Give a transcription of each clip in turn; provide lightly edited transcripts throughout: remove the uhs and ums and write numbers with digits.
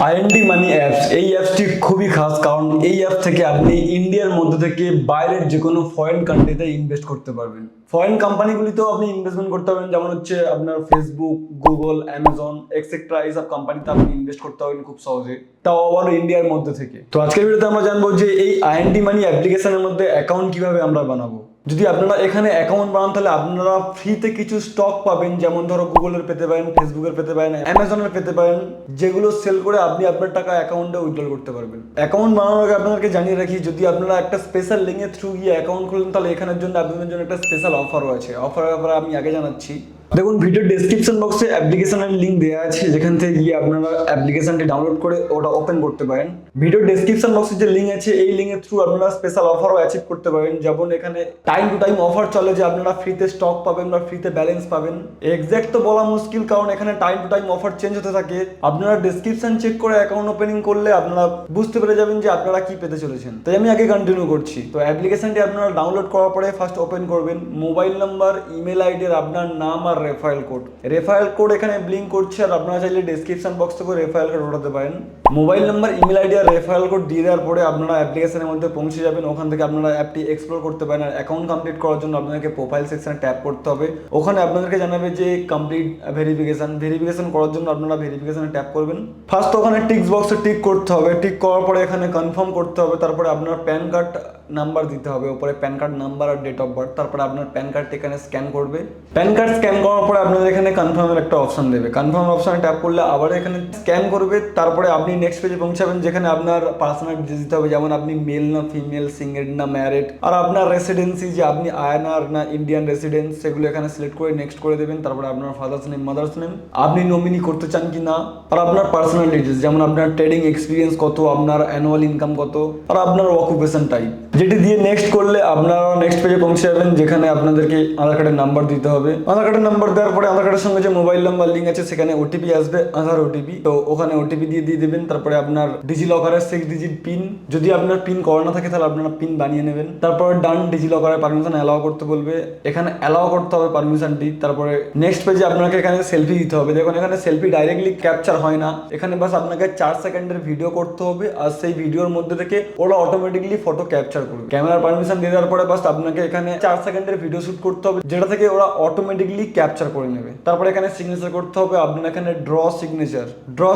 IND মানি apps, এই অ্যাপসটি খুবই খাস, কারণ এই অ্যাপ থেকে আপনি ইন্ডিয়ার মধ্যে থেকে বাইরের যে কোনো ফরেন কান্ট্রিতে ইনভেস্ট করতে পারবেন। ফরেন কোম্পানিগুলিতেও আপনি ইনভেস্টমেন্ট করতে পারবেন, যেমন হচ্ছে আপনার ফেসবুক, গুগল, অ্যামাজন এক্সেট্রা, এইসব কোম্পানিতে আপনি ইনভেস্ট করতে পারবেন খুব সহজে, তাও আবার ইন্ডিয়ার মধ্যে থেকে। তো আজকের ভিডিওতে আমরা জানবো যে এই আইএনডি মানি অ্যাপ্লিকেশনের মধ্যে অ্যাকাউন্ট কিভাবে আমরা বানাবো। যদি আপনারা এখানে অ্যাকাউন্ট বানান তাহলে আপনারা ফ্রিতে কিছু স্টক পাবেন, যেমন ধরো গুগলের পেতে পারেন, ফেসবুকের পেতে পারেন, অ্যামাজনের পেতে পারেন, যেগুলো সেল করে আপনি আপনার টাকা অ্যাকাউন্টে উইথড্র করতে পারবেন। অ্যাকাউন্ট বানানোর আগে আপনাদেরকে জানিয়ে রাখি, যদি আপনারা একটা স্পেশাল লিঙ্কের থ্রু গিয়ে অ্যাকাউন্ট খুলেন তাহলে এখানের জন্য আপনাদের জন্য একটা স্পেশাল অফারও আছে। অফারের ব্যাপারে আমি আগে জানাচ্ছি। দেখুন, ভিডিও ডেসক্রিপশন বক্সে অ্যাপ্লিকেশনের লিঙ্ক দেওয়া আছে, যেখান থেকে গিয়ে আপনারা অ্যাপ্লিকেশনটি ডাউনলোড করে ওটা ওপেন করতে পারেন। ভিডিও ডেসক্রিপশন বক্সে যে লিঙ্ক আছে, এই লিঙ্কের থ্রু আপনারা স্পেশাল অফারও অ্যাচিভ করতে পারেন। যেমন এখানে টাইম টু টাইম অফার চলে, যে আপনারা ফ্রিতে স্টক পাবেন বা ফ্রিতে ব্যালেন্স পাবেন। এক্স্যাক্ট তো বলা মুশকিল, কারণ এখানে time to time offer change হতে থাকে। আপনারা ডেসক্রিপশন চেক করে অ্যাকাউন্ট ওপেনিং করলে আপনারা বুঝতে পেরে যাবেন যে আপনারা কি পেতে চলেছেন। তাই আমি আগে কন্টিনিউ করছি। তো অ্যাপ্লিকেশনটি আপনারা ডাউনলোড করার পরে ফার্স্ট ওপেন করবেন। মোবাইল নাম্বার, ইমেল আইডি, আপনার নাম আর রেফারেল কোড এখানে ব্লিঙ্ক করছে, আর আপনারা চাইলে ডেসক্রিপশন বক্স থেকে রেফারেল কোড ওঠাতে পারেন। মোবাইল নাম্বার, ইমেল আইডি আর রেফারেল কোড দিয়ে দেওয়ার পরে আপনারা অ্যাপ্লিকেশনের মধ্যে পৌঁছে যাবেন। ওখান থেকে আপনারা অ্যাপটি এক্সপ্লোর করতে পারেন। আর অ্যাকাউন্ট কমপ্লিট করার জন্য আপনাদেরকে প্রোফাইল সেকশনে ট্যাপ করতে হবে। ওখানে আপনাদেরকে জানাবে যে কমপ্লিট ভেরিফিকেশন করার জন্য আপনারা ভেরিফিকেশনে ট্যাপ করবেন। ফার্স্ট ওখানে টিক বক্সে টিক করতে হবে। টিক করার পরে এখানে কনফার্ম করতে হবে। তারপরে আপনার প্যান কার্ড নাম্বার দিতে হবে, উপরে প্যান কার্ড নাম্বার আর ডেট অফ বার্থ। তারপরে আপনার প্যান কার্ডটি এখানে স্ক্যান করবে। প্যান কার্ড স্ক্যান করার পরে আপনাদের এখানে কনফার্মের একটা অপশন দেবে। কনফার্ম অপশনে ট্যাপ করলে আবার এখানে স্ক্যান করবে। তারপরে আপনি নেক্সট পেজে পৌঁছাবেন, যেখানে আপনার পার্সোনাল ডিটেলস দিতে হবে, যেমন আপনি মেল না ফিমেল, সিঙ্গেল না ম্যারিড, আর আপনার রেসিডেন্সি, যে আপনি আইএনআর না ইন্ডিয়ান রেসিডেন্স, সেগুলো এখানে সিলেক্ট করে নেক্সট করে দেবেন। তারপরে আপনার ফাদার্স নেম, মাদার্স নেম, আপনি নমিনি করতে চান কি না, আর আপনার পার্সোনাল ডিটেলস, যেমন আপনার ট্রেডিং এক্সপিরিয়েন্স কত, আপনার অ্যানুয়াল ইনকাম কত, আর আপনার অকুপেশন টাইপ, যেটি দিয়ে নেক্সট করলে আপনারা নেক্সট পেজে পৌঁছে যাবেন, যেখানে আপনাদেরকে আধার কার্ডের নাম্বার দিতে হবে। আধার কার্ডের নাম্বার দেওয়ার পরে আধার কার্ডের সঙ্গে যে মোবাইল নাম্বার লিঙ্ক আছে সেখানে ওটিপি আসবে, আধার ওটিপি। তো ওখানে ওটিপি দিয়ে দেবেন। তারপরে আপনার ডিজি লকারের 6 ডিজিট পিন, যদি আপনার পিন করা না থাকে তাহলে আপনারা পিন বানিয়ে নেবেন। তারপরে ডান, ডিজি লকারের পারমিশন অ্যালাউ করতে বলবে, এখানে অ্যালাউ করতে হবে পারমিশনটি। তারপরে নেক্সট পেজে আপনাকে এখানে সেলফি দিতে হবে। দেখুন, এখানে সেলফি ডাইরেক্টলি ক্যাপচার হয় না, এখানে বাস আপনাকে 4 সেকেন্ডের ভিডিও করতে হবে, আর সেই ভিডিওর মধ্যে থেকে ওরা অটোমেটিকলি ফটো ক্যাপচার করবে। ক্যামেরার পারমিশন দিয়ে দেওয়ার পরে বাস আপনাকে এখানে 4 সেকেন্ডের ভিডিও শুট করতে হবে, যেটা থেকে ওরা অটোমেটিকলি ক্যাপচার করে নেবে। তারপরে এখানে সিগনেচার করতে হবে। আপনার এখানে ড্র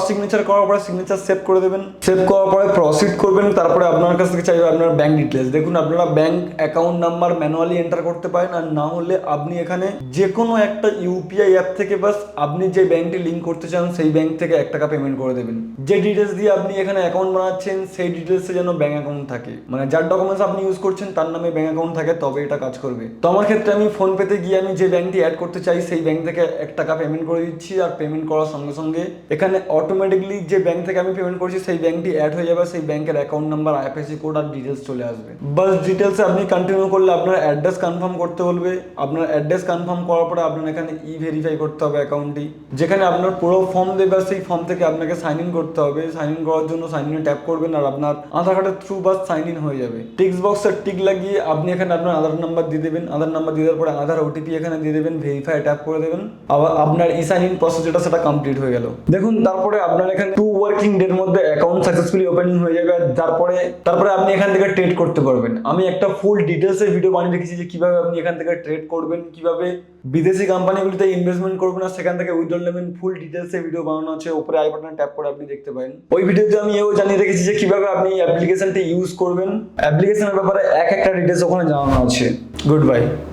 সিগনেচার করার পরে সিগনেচার সেভ করে দেবেন। সেভ করার পরে প্রসিড করবেন। তারপরে আপনার কাছ থেকে চাইবে আপনার ব্যাংক ডিটেলস। দেখুন, আপনারা bank account number manually enter করতে পারেন, আর না হলে আপনি এখানে যে কোনো একটা ইউপিআই অ্যাপ থেকে বাস আপনি যে ব্যাংকটি লিঙ্ক করতে চান সেই ব্যাংক থেকে 1 টাকা পেমেন্ট করে দেবেন। যে ডিটেলস দিয়ে আপনি এখানে অ্যাকাউন্ট বানাচ্ছেন সেই ডিটেলসে যেন ব্যাংক অ্যাকাউন্ট থাকে, মানে যার ডকুমেন্টস আপনি ইউজ করছেন তার নামে ব্যাংক অ্যাকাউন্ট থাকে, তবে এটা কাজ করবে। তো আমার ক্ষেত্রে আমি ফোন পেতে গিয়ে আমি যে ব্যাংকটি অ্যাড করতে চাই সেই ব্যাংক থেকে 1 টাকা পেমেন্ট করে দিচ্ছি, আর পেমেন্ট করার সঙ্গে সঙ্গে এখানে অটোমেটিকলি যে ব্যাংক থেকে আমি পেমেন্ট করছি সেই ব্যাংকটি অ্যাড হয়ে যাবে, সেই ব্যাংকের অ্যাকাউন্ট নাম্বার, আইএফএসসি কোড আর ডিটেলস চলে আসবে। বাস ডিটেলসে আপনি কন্টিনিউ করলে আপনার অ্যাড্রেস কনফার্ম করতে বলবে। আপনার অ্যাড্রেস কনফার্ম করার পরে আপনার এখানে ভেরিফাই করতে হবে অ্যাকাউন্টটি, যেখানে আপনার পুরো ফর্ম দেবে, আর সেই ফর্ম থেকে আপনাকে সাইন ইন করতে হবে। সাইন ইন করার জন্য সাইন ইনে ট্যাপ করবেন, আর আপনার আধার কার্ডের থ্রু বাস সাইন ইন হয়ে যাবে। টিক্স বক্সের টিক লাগিয়ে আপনি এখানে আপনার আধার নাম্বার দিয়ে দেবেন। আধার নাম্বার দিয়ে দেওয়ার পরে আধার ওটিপি এখানে দিয়ে দেবেন, ভেরিফাই ট্যাপ করে দেবেন। আবার আপনার ই সাইন ইন প্রসেস যেটা সেটা কমপ্লিট হয়ে গেল। দেখুন, তারপরে আপনার এখানে 2 ওয়ার্কিং ডের মধ্যে অ্যাকাউন্ট সাকসেসফুলি ওপেনিং হয়ে যাবে। তারপরে আপনি এখান থেকে ট্রেড করতে পারবেন। আমি একটা ফুল ডিটেলসের ভিডিও বানিয়ে রেখেছি যে কিভাবে আপনি এখান থেকে ট্রেড করবেন, কিভাবে বিদেশি কোম্পানিগুলিতে ইনভেস্টমেন্ট করবেন, আর সেখান থেকে উইথড্রল নেবেন। ফুল ডিটেলসে ভিডিও বানানো আছে, উপরে আই বাটনে ট্যাপ করে আপনি দেখতে পারেন। ওই ভিডিওতে আমি এও জানিয়ে রেখেছি যে কিভাবে আপনি অ্যাপ্লিকেশনটি ইউজ করবেন। অ্যাপ্লিকেশনের ব্যাপারে একটা ডিটেলস ওখানে জানানো আছে। Good bye.